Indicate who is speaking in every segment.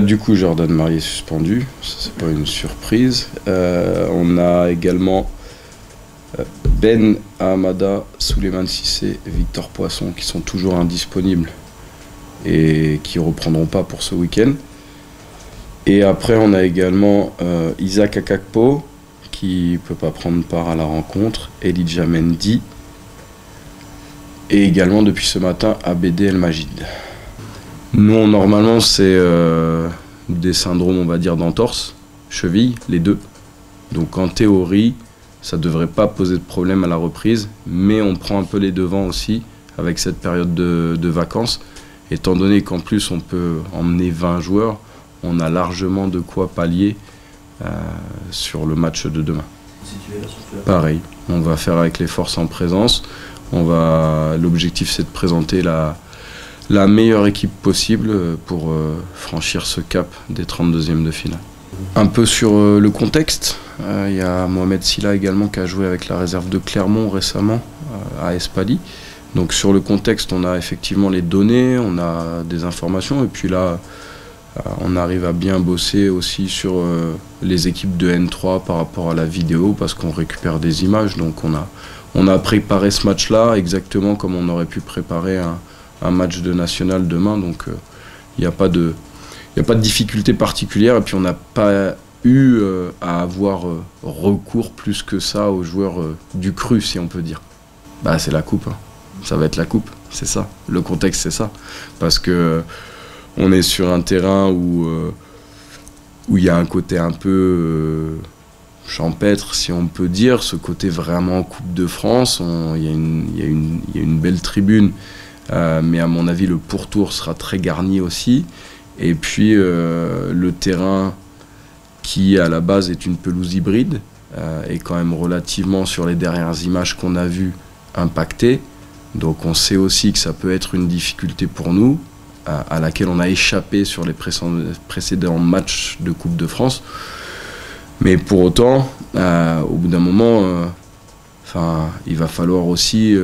Speaker 1: Du coup, Jordan Marié suspendu, ça c'est pas une surprise. On a également Ben Hamada, Souleymane Cissé et Victor Poisson qui sont toujours indisponibles et qui ne reprendront pas pour ce week-end. Et après, on a également Isaac Akakpo qui ne peut pas prendre part à la rencontre, Elijah Mendy et également depuis ce matin Abedé El Majid. Nous, normalement, c'est des syndromes, on va dire, d'entorse, cheville, les deux. Donc en théorie, ça ne devrait pas poser de problème à la reprise, mais on prend un peu les devants aussi avec cette période de vacances. Étant donné qu'en plus on peut emmener 20 joueurs, on a largement de quoi pallier sur le match de demain. Pareil, on va faire avec les forces en présence. L'objectif c'est de présenter la meilleure équipe possible pour franchir ce cap des 32e de finale. Un peu sur le contexte, il y a Mohamed Sylla également qui a joué avec la réserve de Clermont récemment à Espali. Donc sur le contexte, on a effectivement les données, on a des informations et puis là, on arrive à bien bosser aussi sur les équipes de N3 par rapport à la vidéo parce qu'on récupère des images. Donc on a préparé ce match-là exactement comme on aurait pu préparer un match de national demain. Donc il n'y a pas de difficulté particulière et puis on n'a pas eu à avoir recours plus que ça aux joueurs du cru, si on peut dire. Bah, c'est la coupe, hein. Ça va être la coupe, c'est ça. Le contexte, c'est ça. Parce que on est sur un terrain où il y a un côté un peu champêtre, si on peut dire, ce côté vraiment Coupe de France. Il y a une belle tribune, mais à mon avis, le pourtour sera très garni aussi. Et puis le terrain qui à la base est une pelouse hybride est quand même relativement sur les dernières images qu'on a vues impacté. Donc on sait aussi que ça peut être une difficulté pour nous à laquelle on a échappé sur les précédents matchs de Coupe de France. Mais pour autant, au bout d'un moment, il va falloir aussi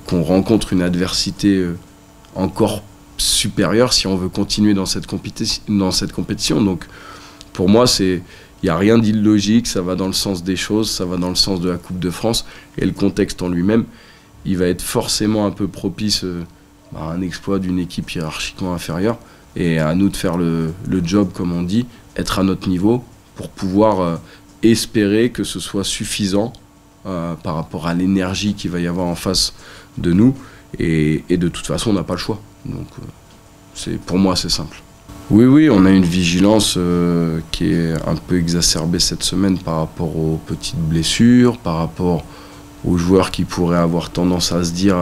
Speaker 1: qu'on rencontre une adversité encore supérieure si on veut continuer dans cette compétition. Donc pour moi, il n'y a rien d'illogique, ça va dans le sens des choses, ça va dans le sens de la Coupe de France et le contexte en lui-même, il va être forcément un peu propice à un exploit d'une équipe hiérarchiquement inférieure et à nous de faire le job, comme on dit, être à notre niveau pour pouvoir espérer que ce soit suffisant par rapport à l'énergie qu'il va y avoir en face de nous et de toute façon on n'a pas le choix. Donc pour moi c'est simple. Oui, on a une vigilance qui est un peu exacerbée cette semaine par rapport aux petites blessures, par rapport aux joueurs qui pourraient avoir tendance à se dire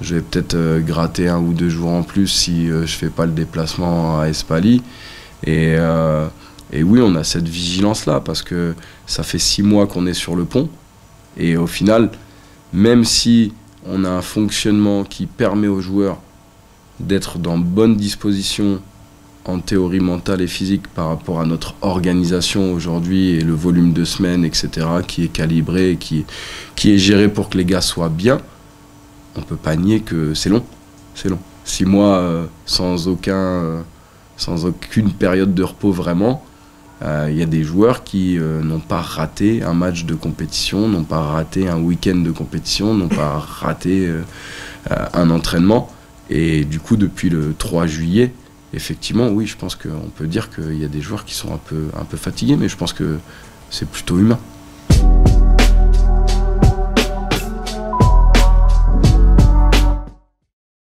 Speaker 1: je vais peut-être gratter 1 ou 2 jours en plus si je fais pas le déplacement à Espali. Et oui, on a cette vigilance-là parce que ça fait 6 mois qu'on est sur le pont. Et au final, même si on a un fonctionnement qui permet aux joueurs d'être dans bonne disposition en théorie mentale et physique par rapport à notre organisation aujourd'hui et le volume de semaines, etc., qui est calibré, qui est géré pour que les gars soient bien, on ne peut pas nier que c'est long. C'est long. 6 mois sans aucune période de repos vraiment. Il y a des joueurs qui n'ont pas raté un match de compétition, n'ont pas raté un week-end de compétition, n'ont pas raté un entraînement. Et du coup, depuis le 3 juillet, effectivement, oui, je pense qu'on peut dire qu'il y a des joueurs qui sont un peu fatigués, mais je pense que c'est plutôt humain.